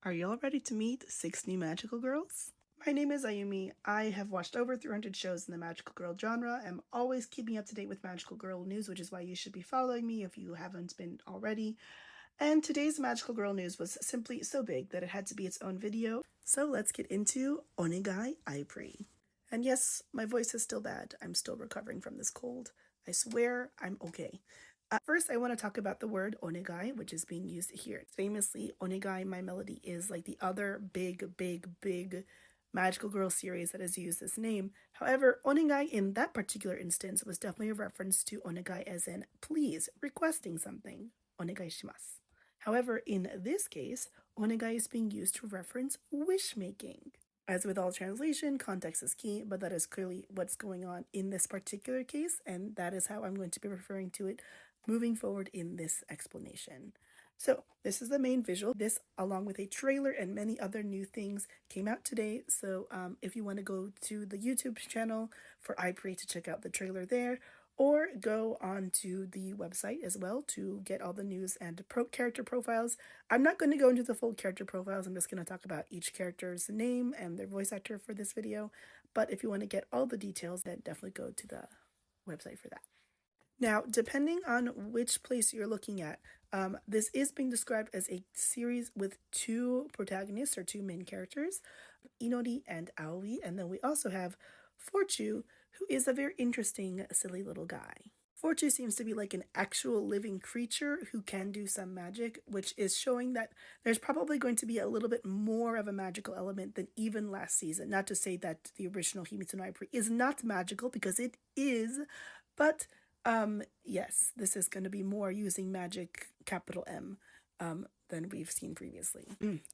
Are y'all ready to meet 6 new magical girls? My name is Ayumi. I have watched over 300 shows in the magical girl genre. I'm always keeping up to date with magical girl news, which is why you should be following me if you haven't been already. And today's magical girl news was simply so big that it had to be its own video. So let's get into Onegai AiPri. And yes, my voice is still bad. I'm still recovering from this cold. I swear I'm okay. First, I want to talk about the word onegai, which is being used here. Famously, Onegai My Melody is like the other big magical girl series that has used this name. However, onegai in that particular instance was definitely a reference to onegai as in please, requesting something. Onegai shimasu. However, in this case, onegai is being used to reference wish making. As with all translation, context is key, but that is clearly what's going on in this particular case, and that is how I'm going to be referring to it moving forward in this explanation. So this is the main visual. This, along with a trailer and many other new things, came out today. So if you want to go to the YouTube channel for AiPri to check out the trailer there, or go on to the website as well to get all the news and character profiles. I'm not going to go into the full character profiles. I'm just going to talk about each character's name and their voice actor for this video. But if you want to get all the details, then definitely go to the website for that. Now, depending on which place you're looking at, this is being described as a series with 2 protagonists or 2 main characters, Inori and Aoi, and then we also have Forchu, who is a very interesting, silly little guy. Forchu seems to be like an actual living creature who can do some magic, which is showing that there's probably going to be a little bit more of a magical element than even last season. Not to say that the original Himitsu no AiPri is not magical, because it is, but yes, this is going to be more using magic, capital M, than we've seen previously.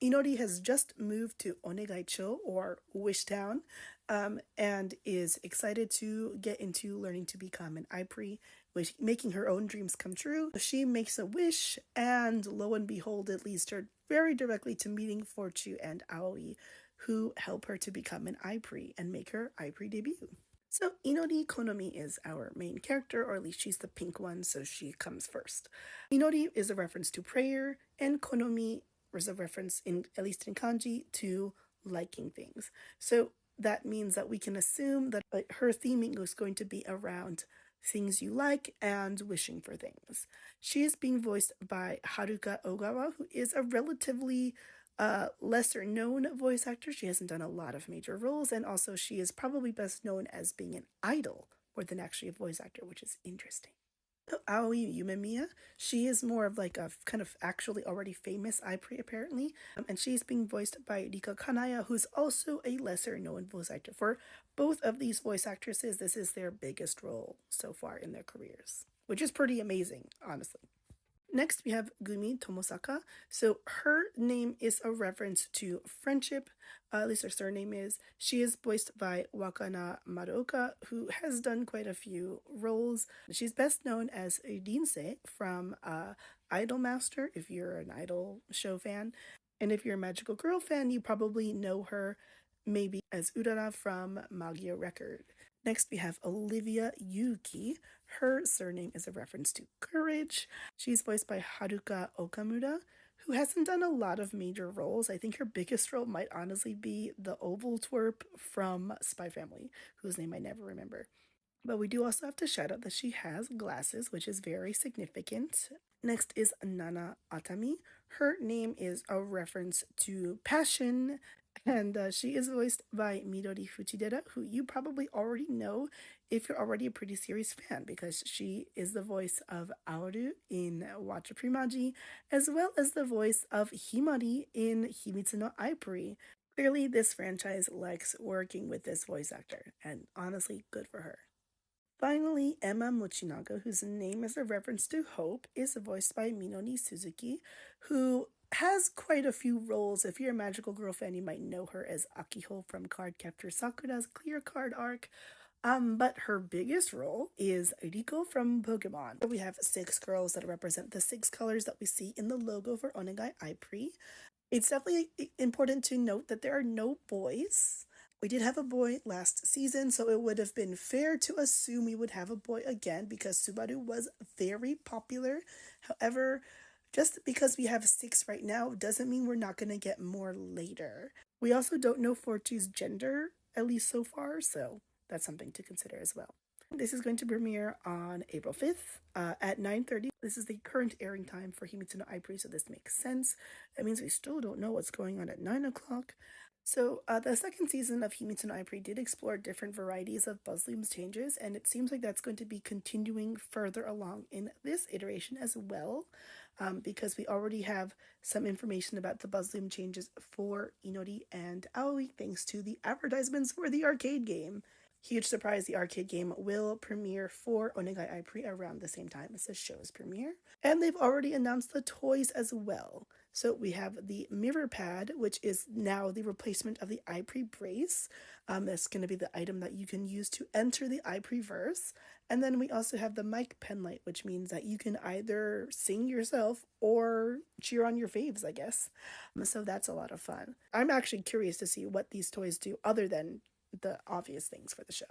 Inori has just moved to Onegai-cho, or Wish Town, and is excited to get into learning to become an AiPri, making her own dreams come true. She makes a wish, and lo and behold, it leads her very directly to meeting Forchu and Aoi, who help her to become an AiPri and make her AiPri debut. So Inori Konomi is our main character, or at least she's the pink one, so she comes first. Inori is a reference to prayer, and Konomi is a reference, at least in kanji, to liking things. So that means that we can assume that her theming is going to be around things you like and wishing for things. She is being voiced by Haruka Ogawa, who is a relatively lesser known voice actor. She hasn't done a lot of major roles, and also she is probably best known as being an idol more than actually a voice actor, which is interesting. So Aoi Yumemiya, she is more of like a kind of actually already famous AiPri apparently, and she's being voiced by Rika Kanaya, who's also a lesser known voice actor. For both of these voice actresses, this is their biggest role so far in their careers, which is pretty amazing, honestly. Next, we have Gumi Tomosaka. So her name is a reference to friendship, at least her surname is. She is voiced by Wakana Maruoka, who has done quite a few roles. She's best known as Rinse from Idol Master, if you're an Idol show fan. And if you're a Magical Girl fan, you probably know her maybe as Urara from Magia Record. Next, we have Olivia Yuki. Her surname is a reference to courage. She's voiced by Haruka Okamura, who hasn't done a lot of major roles. I think her biggest role might honestly be the Oval Twerp from Spy Family, whose name I never remember. But we do also have to shout out that she has glasses, which is very significant. Next is Nana Atami. Her name is a reference to passion, and she is voiced by Midori Fuchidera, who you probably already know if you're already a Pretty Series fan, because she is the voice of Aoru in Watch Primaji, as well as the voice of Himari in Himitsu no AiPri. Clearly, this franchise likes working with this voice actor, and honestly, good for her. Finally, Emma Mochinaga, whose name is a reference to hope, is voiced by Minoni Suzuki, who has quite a few roles. If you're a Magical Girl fan, you might know her as Akiho from Cardcaptor Sakura's Clear Card arc. But her biggest role is Riko from Pokemon. We have 6 girls that represent the 6 colors that we see in the logo for Onegai AiPri. It's definitely important to note that there are no boys. We did have a boy last season, so it would have been fair to assume we would have a boy again because Subaru was very popular. However, Just because we have 6 right now doesn't mean we're not going to get more later. We also don't know Fortu's gender, at least so far, so that's something to consider as well. This is going to premiere on April 5th at 9:30. This is the current airing time for Himitsu no AiPri, so this makes sense. That means we still don't know what's going on at 9 o'clock. So the second season of Himitsu no AiPri did explore different varieties of Buzzloom's changes, and it seems like that's going to be continuing further along in this iteration as well, because we already have some information about the Buzzloom changes for Inori and Aoi thanks to the advertisements for the arcade game. Huge surprise, the arcade game will premiere for Onegai AiPri around the same time as the show's premiere. And they've already announced the toys as well. So we have the mirror pad, which is now the replacement of the AiPri brace. That's going to be the item that you can use to enter the AiPri verse. And then we also have the mic pen light, which means that you can either sing yourself or cheer on your faves, I guess. So that's a lot of fun. I'm actually curious to see what these toys do other than the obvious things for the show.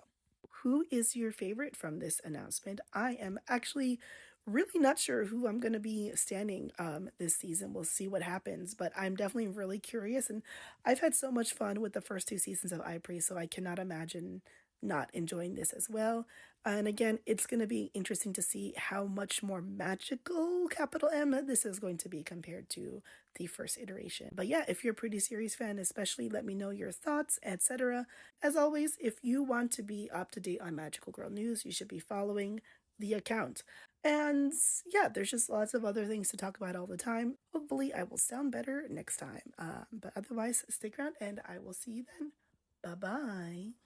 Who is your favorite from this announcement? I am actually really not sure who I'm going to be standing this season. We'll see what happens, but I'm definitely really curious, and I've had so much fun with the first 2 seasons of AiPri, so I cannot imagine not enjoying this as well. And again, it's going to be interesting to see how much more magical, capital M, this is going to be compared to the first iteration. But yeah, if you're a Pretty Series fan, especially, let me know your thoughts, etc. As always, if you want to be up to date on Magical Girl news, you should be following the account. And yeah, there's just lots of other things to talk about all the time. Hopefully, I will sound better next time. But otherwise, stick around and I will see you then. Bye bye.